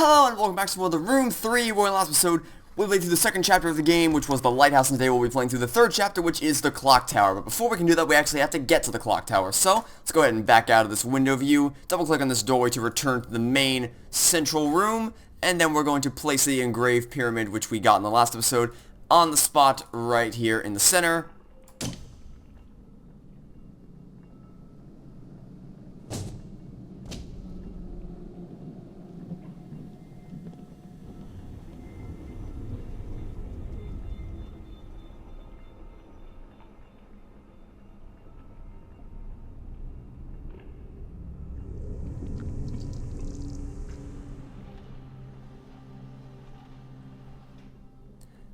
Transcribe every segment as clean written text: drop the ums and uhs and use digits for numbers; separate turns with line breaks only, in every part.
Hello and welcome back to another Room 3, where in the last episode we played through the second chapter of the game, which was the lighthouse, and today we'll be playing through the third chapter, which is the clock tower. But before we can do that, we actually have to get to the clock tower. So, let's go ahead and back out of this window view, double click on this doorway to return to the main central room, and then we're going to place the engraved pyramid, which we got in the last episode, on the spot right here in the center.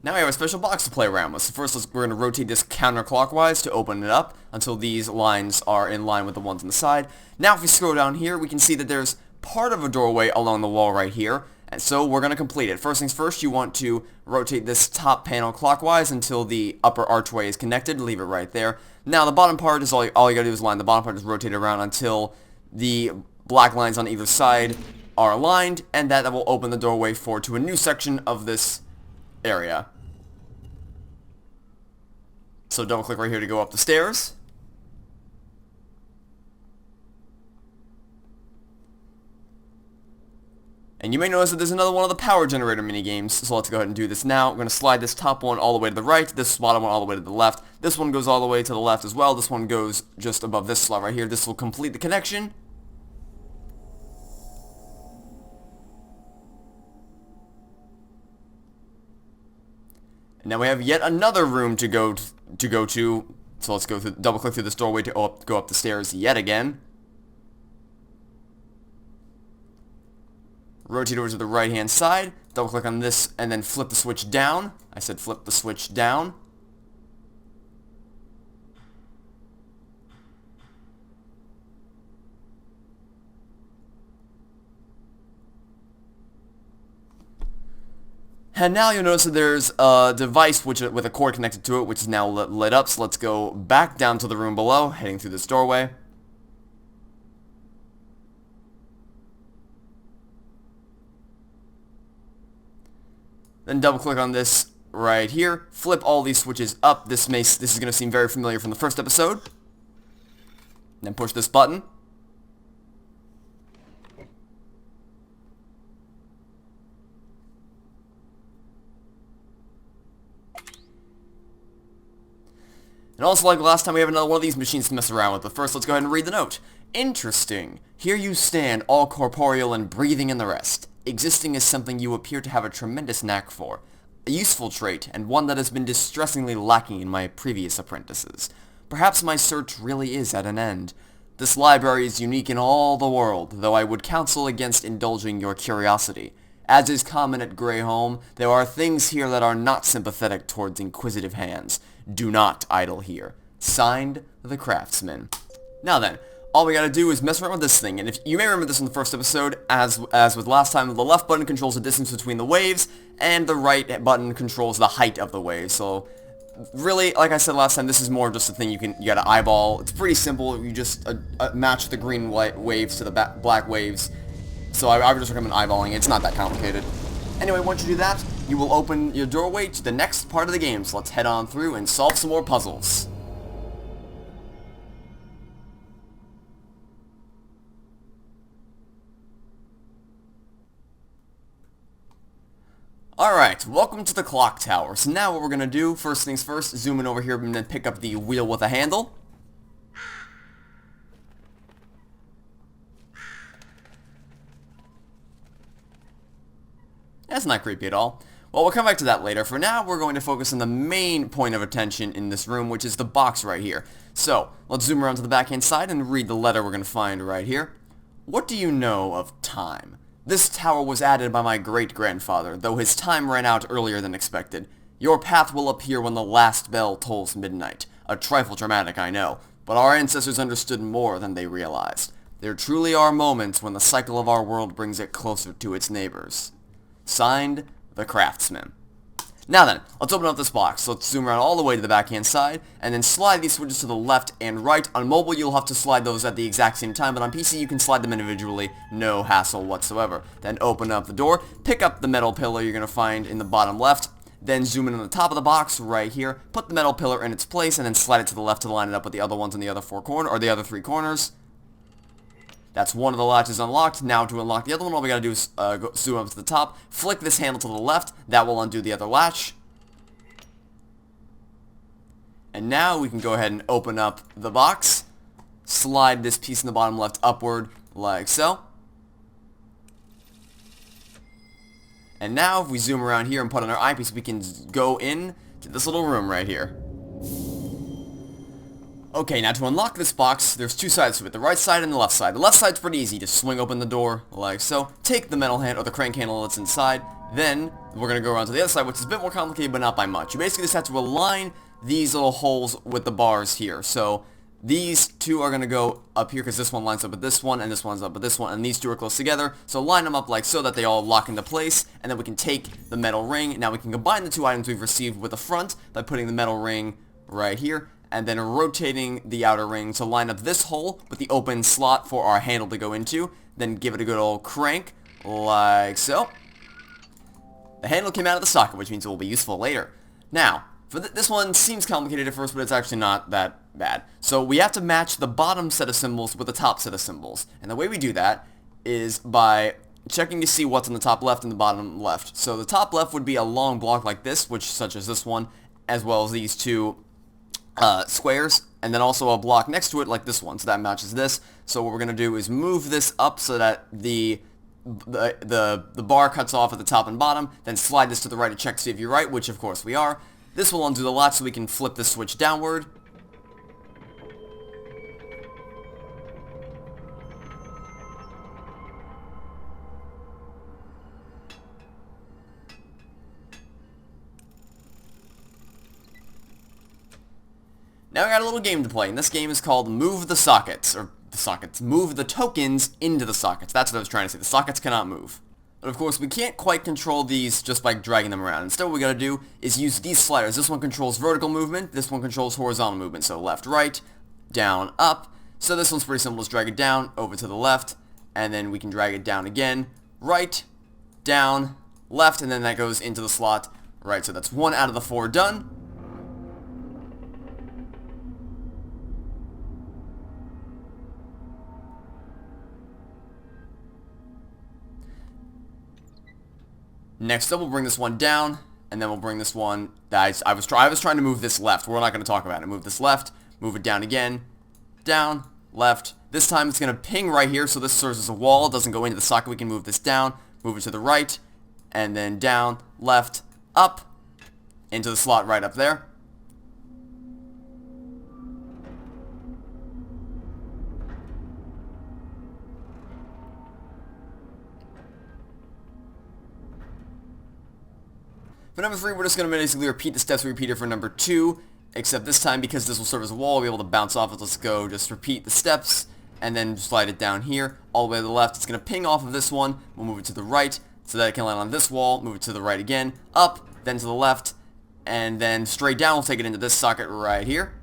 Now we have a special box to play around with. So first we're going to rotate this counterclockwise to open it up until these lines are in line with the ones on the side. Now if we scroll down here, we can see that there's part of a doorway along the wall right here. And so we're going to complete it. First things first, you want to rotate this top panel clockwise until the upper archway is connected. Leave it right there. Now the bottom part is all you got to do is line the bottom part, is rotate it around until the black lines on either side are aligned, and that will open the doorway to a new section of this area. So double click right here to go up the stairs. And you may notice that there's another one of the power generator mini games, so let's go ahead and do this now. We're going to slide this top one all the way to the right, this bottom one all the way to the left. This one goes all the way to the left as well. This one goes just above this slot right here. This will complete the connection. And now we have yet another room to go to. So let's double click through this doorway to go up the stairs yet again. Rotate over to the right hand side, double click on this, and then flip the switch down. I said flip the switch down. And now you'll notice that there's a device with a cord connected to it, which is now lit up. So let's go back down to the room below, heading through this doorway. Then double click on this right here. Flip all these switches up. This is going to seem very familiar from the first episode. Then push this button. And also, like last time, we have another one of these machines to mess around with. But first, let's go ahead and read the note. Interesting. Here you stand, all corporeal and breathing in the rest. Existing is something you appear to have a tremendous knack for. A useful trait, and one that has been distressingly lacking in my previous apprentices. Perhaps my search really is at an end. This library is unique in all the world, though I would counsel against indulging your curiosity. As is common at Greyholm, there are things here that are not sympathetic towards inquisitive hands. Do not idle here. Signed, the Craftsman. Now then, all we gotta do is mess around with this thing, and if you may remember this in the first episode, as with last time, the left button controls the distance between the waves, and the right button controls the height of the wave. So, really, like I said last time, this is more just a thing you gotta eyeball. It's pretty simple. You just match the green waves to the black waves. So I would just recommend eyeballing it. It's not that complicated. Anyway, once you do that, you will open your doorway to the next part of the game. So let's head on through and solve some more puzzles. Alright, welcome to the clock tower. So now what we're going to do, first things first, zoom in over here and then pick up the wheel with a handle. That's not creepy at all. Well, we'll come back to that later. For now, we're going to focus on the main point of attention in this room, which is the box right here. So, let's zoom around to the backhand side and read the letter we're going to find right here. What do you know of time? This tower was added by my great-grandfather, though his time ran out earlier than expected. Your path will appear when the last bell tolls midnight. A trifle dramatic, I know, but our ancestors understood more than they realized. There truly are moments when the cycle of our world brings it closer to its neighbors. Signed, the Craftsman. Now then, let's open up this box. So let's zoom around all the way to the backhand side, and then slide these switches to the left and right. On mobile, you'll have to slide those at the exact same time, but on PC, you can slide them individually, no hassle whatsoever. Then open up the door, pick up the metal pillar you're going to find in the bottom left, then zoom in on the top of the box right here, put the metal pillar in its place, and then slide it to the left to line it up with the other ones in the other the other three corners. That's one of the latches unlocked. Now to unlock the other one, all we gotta do is zoom up to the top, flick this handle to the left, that will undo the other latch. And now we can go ahead and open up the box, slide this piece in the bottom left upward, like so. And now if we zoom around here and put on our eyepiece, we can go in to this little room right here. Okay, now to unlock this box, there's two sides to it, the right side and the left side. The left side's pretty easy, just swing open the door, like so. Take the metal hand, or the crank handle that's inside, then we're going to go around to the other side, which is a bit more complicated, but not by much. You basically just have to align these little holes with the bars here. So these two are going to go up here, because this one lines up with this one, and this one's up with this one, and these two are close together. So line them up like so that they all lock into place, and then we can take the metal ring. Now we can combine the two items we've received with the front by putting the metal ring right here, and then rotating the outer ring to line up this hole with the open slot for our handle to go into. Then give it a good old crank, like so. The handle came out of the socket, which means it will be useful later. Now, for this one seems complicated at first, but it's actually not that bad. So we have to match the bottom set of symbols with the top set of symbols. And the way we do that is by checking to see what's on the top left and the bottom left. So the top left would be a long block like this, such as this one, as well as these two squares, and then also a block next to it like this one, so that matches this. So what we're going to do is move this up so that the bar cuts off at the top and bottom, then slide this to the right to check to see if you're right, which of course we are. This will undo the latch so we can flip this switch downward. Now we got a little game to play, and this game is called Move the Sockets, move the tokens into the sockets. That's what I was trying to say. The sockets cannot move. But of course, we can't quite control these just by dragging them around. Instead, what we gotta do is use these sliders. This one controls vertical movement, this one controls horizontal movement. So left, right, down, up. So this one's pretty simple. Just drag it down, over to the left, and then we can drag it down again. Right, down, left, and then that goes into the slot. Right, so that's 1 out of the 4 done. Next up, we'll bring this one down, and then we'll bring this one. I was trying to move this left. We're not going to talk about it. Move this left, move it down again, down, left. This time it's going to ping right here, so this serves as a wall. It doesn't go into the socket. We can move this down, move it to the right, and then down, left, up, into the slot right up there. For number 3, we're just going to basically repeat the steps we repeated for number 2, except this time, because this will serve as a wall, we'll be able to bounce off it. Let's go just repeat the steps, and then slide it down here, all the way to the left. It's going to ping off of this one. We'll move it to the right, so that it can land on this wall. Move it to the right again, up, then to the left, and then straight down. We'll take it into this socket right here.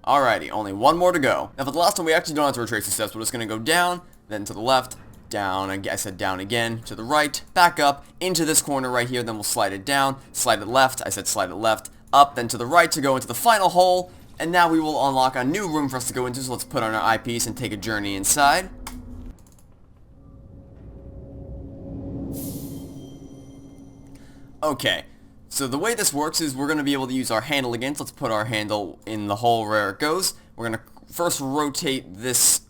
Alrighty, only one more to go. Now for the last one, we actually don't have to retrace the steps. We're just going to go down, then to the left, down, I said down again, to the right, back up, into this corner right here, then we'll slide it down, slide it left, I said slide it left, up, then to the right to go into the final hole, and now we will unlock a new room for us to go into, so let's put on our eyepiece and take a journey inside. Okay. So the way this works is we're going to be able to use our handle again. So let's put our handle in the hole where it goes. We're going to first rotate this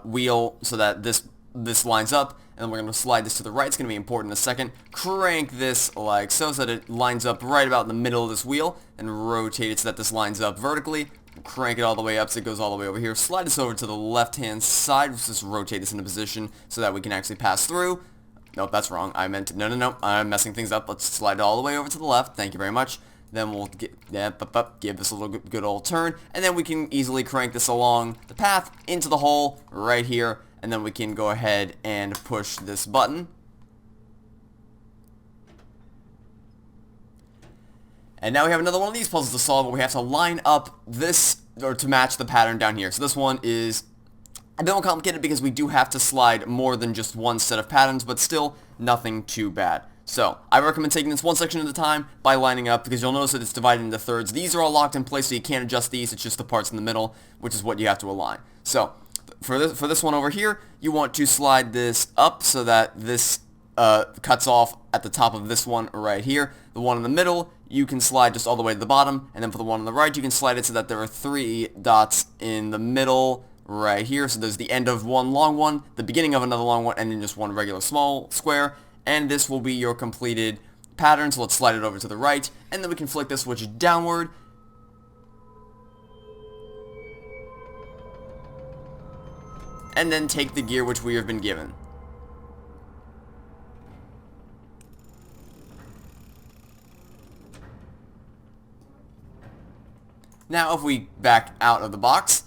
wheel so that this lines up, and then we're going to slide this to the right. It's going to be important in a second. Crank this like so that it lines up right about in the middle of this wheel, and rotate it so that this lines up vertically. Crank it all the way up so it goes all the way over here. Slide this over to the left-hand side. Let's just rotate this into position so that we can actually pass through. Nope, that's wrong. I meant, no, I'm messing things up. Let's slide it all the way over to the left. Thank you very much. Then we'll give this a little good old turn, and then we can easily crank this along the path into the hole right here, and then we can go ahead and push this button. And now we have another one of these puzzles to solve, where we have to line up this, or to match the pattern down here. So this one is a bit more complicated because we do have to slide more than just one set of patterns, but still nothing too bad. So I recommend taking this one section at a time by lining up, because you'll notice that it's divided into thirds. These are all locked in place, so you can't adjust these. It's just the parts in the middle, which is what you have to align. So for this one over here, you want to slide this up so that this cuts off at the top of this one right here. The one in the middle, you can slide just all the way to the bottom, and then for the one on the right, you can slide it so that there are 3 dots in the middle right here. So there's the end of one long one, the beginning of another long one, and then just one regular small square, and this will be your completed pattern. So let's slide it over to the right, and then we can flick this switch downward, and then take the gear which we have been given. Now if we back out of the box,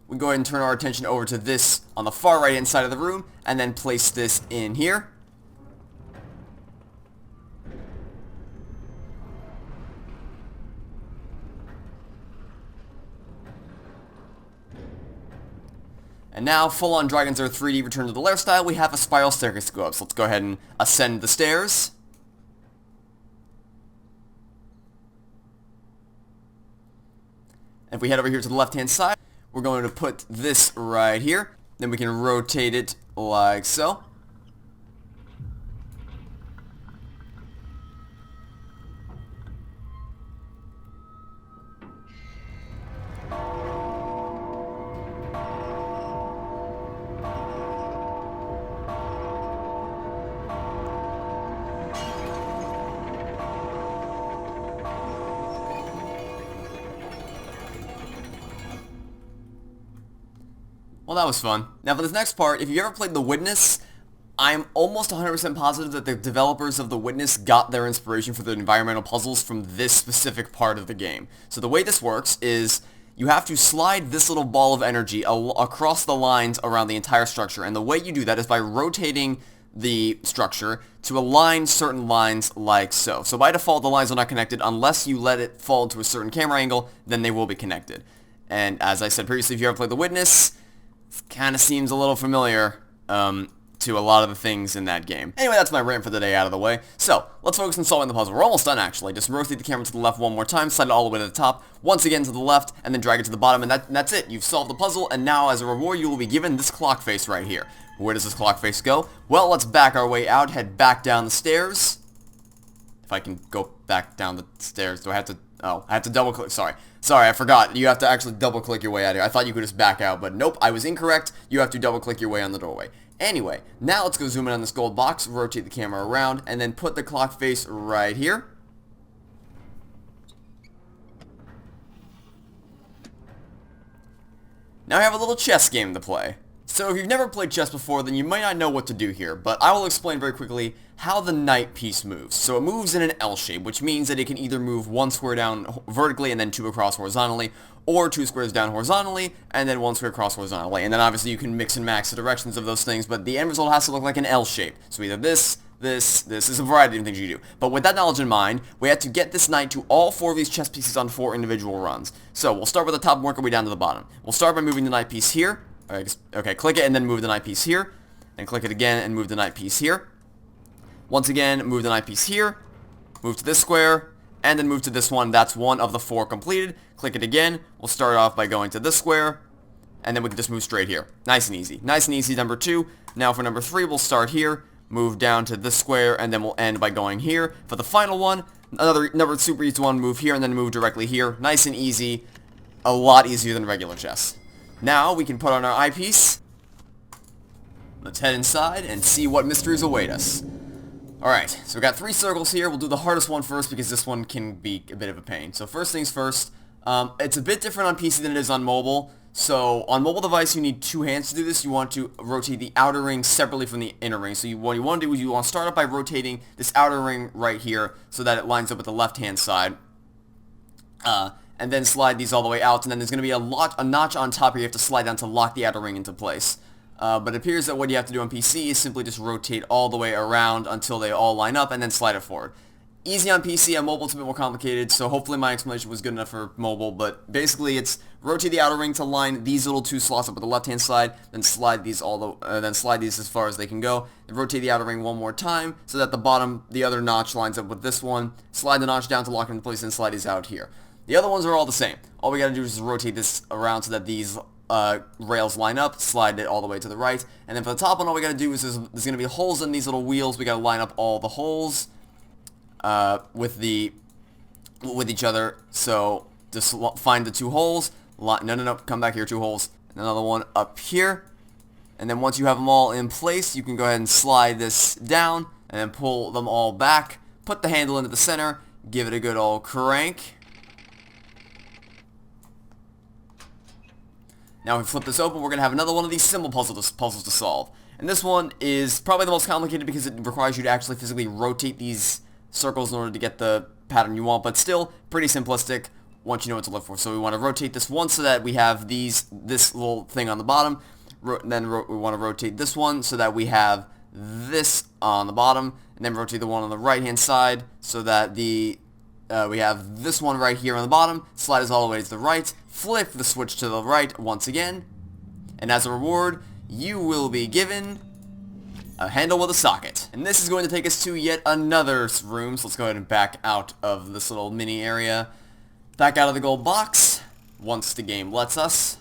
we go ahead and turn our attention over to this on the far right hand side of the room, and then place this in here. And now, full on Dragon's Earth 3D Return to the Lair style, we have a spiral staircase to go up. So let's go ahead and ascend the stairs. If we head over here to the left-hand side, we're going to put this right here. Then we can rotate it like so. Well, that was fun. Now for this next part, if you ever played The Witness, I'm almost 100% positive that the developers of The Witness got their inspiration for the environmental puzzles from this specific part of the game. So the way this works is you have to slide this little ball of energy across the lines around the entire structure, and the way you do that is by rotating the structure to align certain lines like so. So by default, the lines are not connected unless you let it fall to a certain camera angle, then they will be connected. And as I said previously, if you ever played The Witness, it kind of seems a little familiar to a lot of the things in that game. Anyway, that's my rant for the day out of the way. So, let's focus on solving the puzzle. We're almost done, actually. Just rotate the camera to the left one more time, slide it all the way to the top, once again to the left, and then drag it to the bottom, and that's it. You've solved the puzzle, and now, as a reward, you will be given this clock face right here. Where does this clock face go? Well, let's back our way out, head back down the stairs. If I can go back down the stairs, do I have to... Oh, I have to double click. Sorry, I forgot. You have to actually double click your way out here. I thought you could just back out, but nope, I was incorrect. You have to double click your way on the doorway. Anyway, now let's go zoom in on this gold box, rotate the camera around, and then put the clock face right here. Now I have a little chess game to play. So if you've never played chess before, then you might not know what to do here, but I will explain very quickly how the knight piece moves. So it moves in an L shape, which means that it can either move one square down vertically and then 2 across horizontally, or 2 squares down horizontally and then 1 square across horizontally. And then obviously you can mix and match the directions of those things, but the end result has to look like an L shape. So either this is a variety of things you do. But with that knowledge in mind, we have to get this knight to all 4 of these chess pieces on 4 individual runs. So we'll start with the top and work our way down to the bottom. We'll start by moving the knight piece here. Okay, click it and then move the knight piece here. And click it again and move the knight piece here. Once again, move the knight piece here. Move to this square. And then move to this one. That's 1 of the 4 completed. Click it again. We'll start off by going to this square. And then we can just move straight here. Nice and easy. Nice and easy, number 2. Now for number 3, we'll start here. Move down to this square. And then we'll end by going here. For the final one, another super easy one. Move here and then move directly here. Nice and easy. A lot easier than regular chess. Now we can put on our eyepiece. Let's head inside and see what mysteries await us. Alright, so we've got 3 circles here. We'll do the hardest one first because this one can be a bit of a pain. So first things first, it's a bit different on PC than it is on mobile. So on mobile device you need 2 hands to do this. You want to rotate the outer ring separately from the inner ring. So what you want to do is you want to start up by rotating this outer ring right here so that it lines up with the left hand side. And then slide these all the way out, and then there's going to be a notch on top here you have to slide down to lock the outer ring into place. But it appears that what you have to do on PC is simply just rotate all the way around until they all line up, and then slide it forward. Easy on PC, on mobile it's a bit more complicated, so hopefully my explanation was good enough for mobile, but basically it's rotate the outer ring to line these little two slots up at the left-hand side, then slide these as far as they can go, then rotate the outer ring one more time, so that the other notch lines up with this one, slide the notch down to lock it into place, and slide these out here. The other ones are all the same. All we gotta do is just rotate this around so that these rails line up, slide it all the way to the right, and then for the top one all we gotta do is there's gonna be holes in these little wheels. We gotta line up all the holes with each other. So just find the two holes. No, come back here, two holes. Another one up here. And then once you have them all in place, you can go ahead and slide this down and then pull them all back. Put the handle into the center. Give it a good old crank. Now if we flip this open, we're going to have another one of these symbol puzzles to solve. And this one is probably the most complicated because it requires you to actually physically rotate these circles in order to get the pattern you want, but still pretty simplistic once you know what to look for. So we want to rotate this one so that we have this little thing on the bottom. Then we want to rotate this one so that we have this on the bottom, and then rotate the one on the right hand side so that we have this one right here on the bottom. Slide us all the way to the right, flip the switch to the right once again, and as a reward you will be given a handle with a socket. And this is going to take us to yet another room, so let's go ahead and back out of this little mini area. Back out of the gold box, once the game lets us.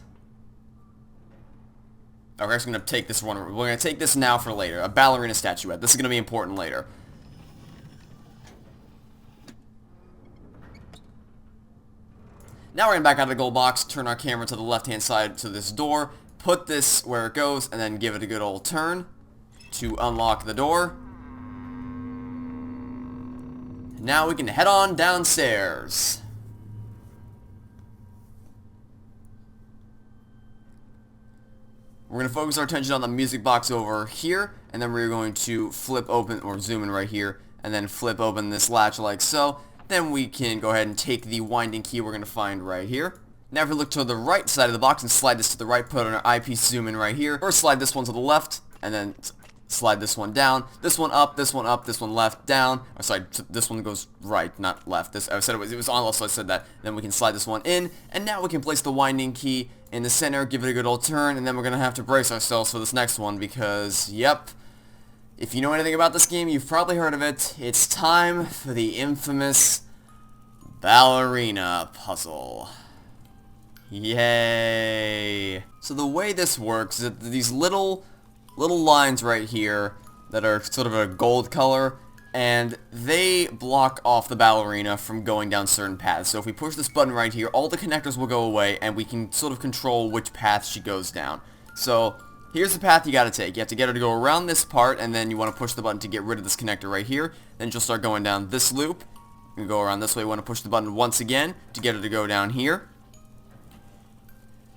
Oh, we're actually going to take this one. We're going to take this now for later. A ballerina statuette. This is going to be important later. Now we're going to back out of the gold box, turn our camera to the left-hand side to this door, put this where it goes, and then give it a good old turn to unlock the door. Now we can head on downstairs. We're going to focus our attention on the music box over here, and then we're going to flip open, or zoom in right here, and then flip open this latch like so. Then we can go ahead and take the winding key we're going to find right here. Now if we look to the right side of the box and slide this to the right, put on our eyepiece, zoom in right here, or slide this one to the left, and then slide this one down, this one up, this one up, this one left, down. Oh, sorry, this one goes right, not left. I said it was on left, so I said that. Then we can slide this one in, and now we can place the winding key in the center, give it a good old turn, and then we're going to have to brace ourselves for this next one because, yep, if you know anything about this game, you've probably heard of it. It's time for the infamous ballerina puzzle. Yay! So the way this works is that these little lines right here that are sort of a gold color, and they block off the ballerina from going down certain paths. So if we push this button right here, all the connectors will go away, and we can sort of control which path she goes down. So here's the path you gotta take. You have to get her to go around this part, and then you want to push the button to get rid of this connector right here. Then she'll start going down this loop. You go around this way. You want to push the button once again to get her to go down here.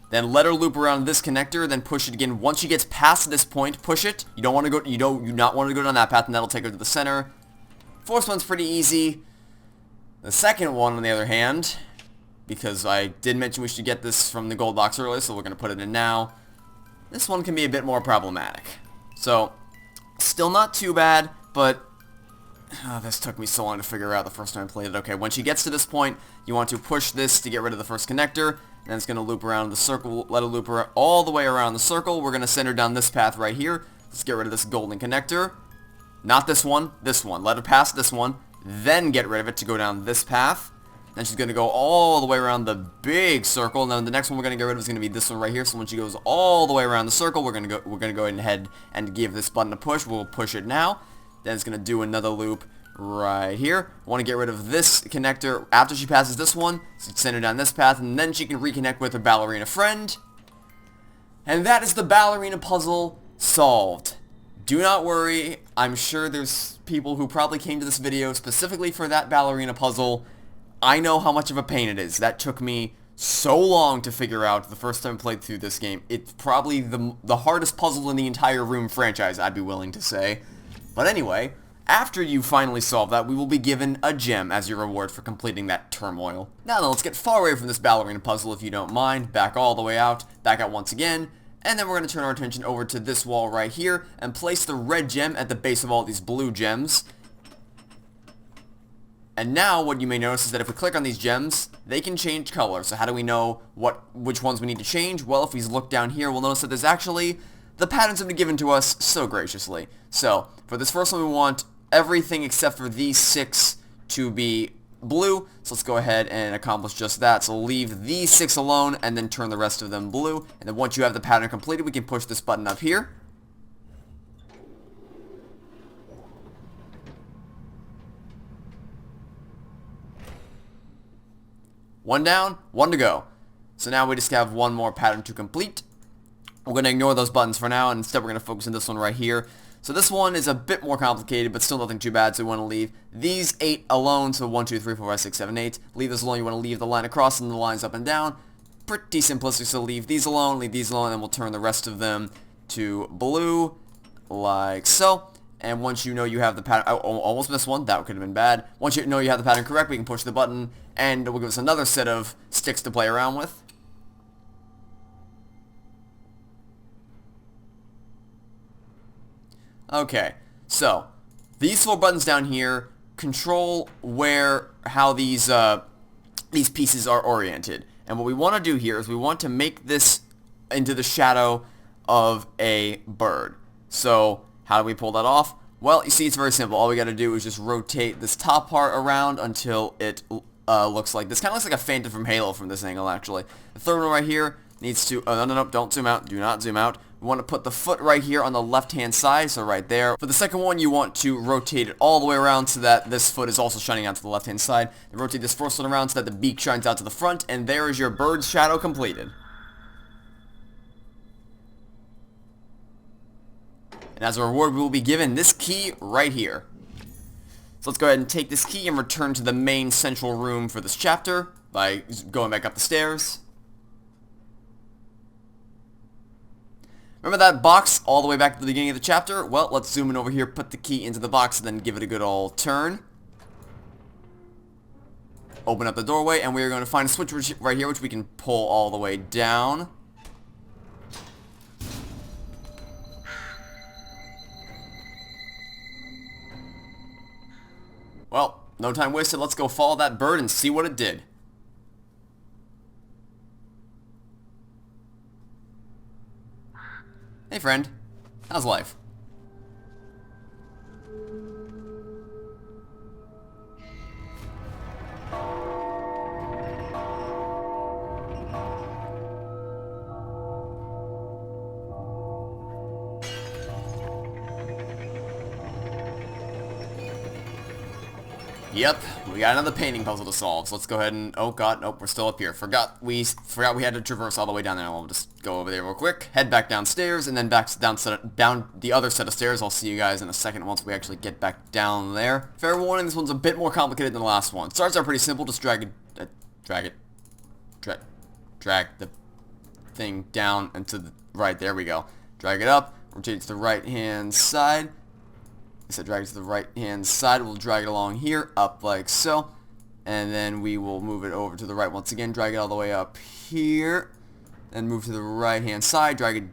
Then let her loop around this connector, then push it again. Once she gets past this point, push it. You don't want to go. You do not want to go down that path, and that'll take her to the center. First one's pretty easy. The second one, on the other hand, because I did mention we should get this from the gold box earlier, so we're going to put it in now. This one can be a bit more problematic. So, still not too bad, but this took me so long to figure out the first time I played it. Okay, when she gets to this point, you want to push this to get rid of the first connector. Then it's going to loop around the circle, let it loop all the way around the circle. We're going to send her down this path right here. Let's get rid of this golden connector. Not this one, this one. Let her pass this one, then get rid of it to go down this path. Then she's going to go all the way around the big circle. And then the next one we're going to get rid of is going to be this one right here. So when she goes all the way around the circle, we're going to go ahead and give this button a push. We'll push it now. Then it's going to do another loop right here. Want to get rid of this connector after she passes this one, so send her down this path, and then she can reconnect with her ballerina friend. And that is the ballerina puzzle solved. Do not worry, I'm sure there's people who probably came to this video specifically for that ballerina puzzle. I know how much of a pain it is. That took me so long to figure out the first time I played through this game. It's probably the hardest puzzle in the entire Room franchise, I'd be willing to say. But anyway, After you finally solve that, we will be given a gem as your reward for completing that turmoil. Now then, let's get far away from this ballerina puzzle if you don't mind. Back all the way out, back out once again, and then we're going to turn our attention over to this wall right here and place the red gem at the base of all these blue gems. And now what you may notice is that if we click on these gems, they can change color. So how do we know which ones we need to change? Well, if we look down here, we'll notice that there's actually the patterns have been given to us so graciously. So for this first one, we want everything except for these 6 to be blue. So let's go ahead and accomplish just that. So leave these 6 alone and then turn the rest of them blue. And then once you have the pattern completed, we can push this button up here. One down, one to go. So now we just have one more pattern to complete. We're going to ignore those buttons for now, and instead we're going to focus on this one right here. So this one is a bit more complicated, but still nothing too bad, so we want to leave these 8 alone. So 1, 2, 3, 4, 5, 6, 7, 8. Leave this alone. You want to leave the line across and the lines up and down. Pretty simplistic, so leave these alone, and then we'll turn the rest of them to blue, like so. And once you know you have the pattern, I almost missed one, that could have been bad. Once you know you have the pattern correct, we can push the button, and it will give us another set of sticks to play around with. Okay, so these 4 buttons down here control how these pieces are oriented. And what we want to do here is we want to make this into the shadow of a bird. So how do we pull that off? Well, you see, it's very simple. All we got to do is just rotate this top part around until it looks like this. Kind of looks like a Phantom from Halo from this angle, actually. The third one right here needs to... Oh, no, don't zoom out. Do not zoom out. We want to put the foot right here on the left-hand side, so right there. For the second one, you want to rotate it all the way around so that this foot is also shining out to the left-hand side. And rotate this first one around so that the beak shines out to the front, and there is your bird's shadow completed. And as a reward, we will be given this key right here. So let's go ahead and take this key and return to the main central room for this chapter by going back up the stairs. Remember that box all the way back to the beginning of the chapter? Well, let's zoom in over here, put the key into the box, and then give it a good old turn. Open up the doorway, and we are going to find a switch right here, which we can pull all the way down. Well, no time wasted. Let's go follow that bird and see what it did. Hey friend, how's life? Yep, we got another painting puzzle to solve, so let's go ahead and... Oh god, nope, we're still up here. Forgot we had to traverse all the way down there. We'll just go over there real quick, head back downstairs, and then back down the other set of stairs. I'll see you guys in a second once we actually get back down there. Fair warning, this one's a bit more complicated than the last one. Starts are pretty simple, just drag the thing down and to the right. There we go. Drag it up, rotate it to the right-hand side. I said drag it to the right-hand side. We'll drag it along here, up like so. And then we will move it over to the right once again. Drag it all the way up here. Then move to the right-hand side. Drag it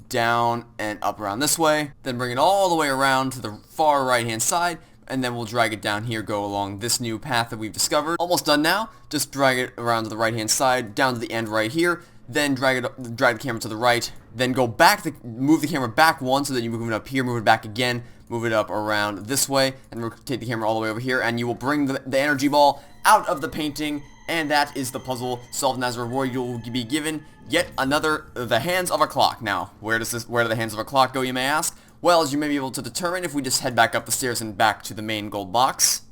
down and up around this way. Then bring it all the way around to the far right-hand side. And then we'll drag it down here, go along this new path that we've discovered. Almost done now. Just drag it around to the right-hand side, down to the end right here. Then drag the camera to the right. Then go back, move the camera back one, so that you move it up here, move it back again, move it up around this way, and rotate the camera all the way over here, and you will bring the energy ball out of the painting, and that is the puzzle solved. And as a reward, you will be given yet another, the hands of a clock. Now, where do the hands of a clock go, you may ask? Well, as you may be able to determine if we just head back up the stairs and back to the main gold box.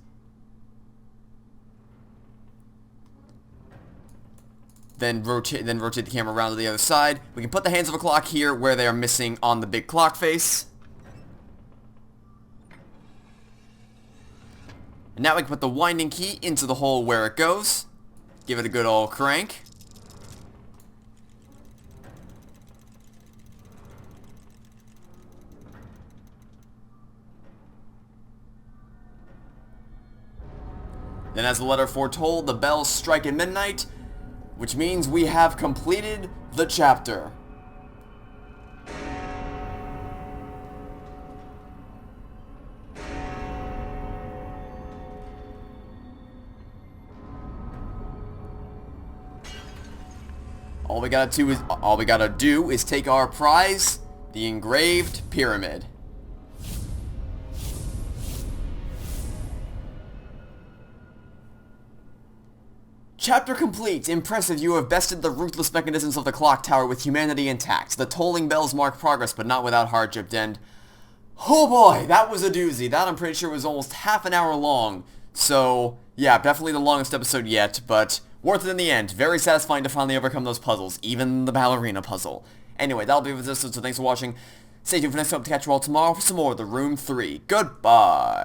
Then rotate the camera around to the other side. We can put the hands of a clock here where they are missing on the big clock face. And now we can put the winding key into the hole where it goes. Give it a good old crank. Then as the letter foretold, the bells strike at midnight, which means we have completed the chapter. All we gotta do is take our prize, the engraved pyramid. Chapter complete. Impressive, you have bested the ruthless mechanisms of the clock tower with humanity intact. The tolling bells mark progress, but not without hardship, and... oh boy, that was a doozy. That I'm pretty sure was almost half an hour long. So, yeah, definitely the longest episode yet, but worth it in the end. Very satisfying to finally overcome those puzzles, even the ballerina puzzle. Anyway, that'll be it for this episode, so thanks for watching. Stay tuned for next time to catch you all tomorrow for some more of The Room 3. Goodbye!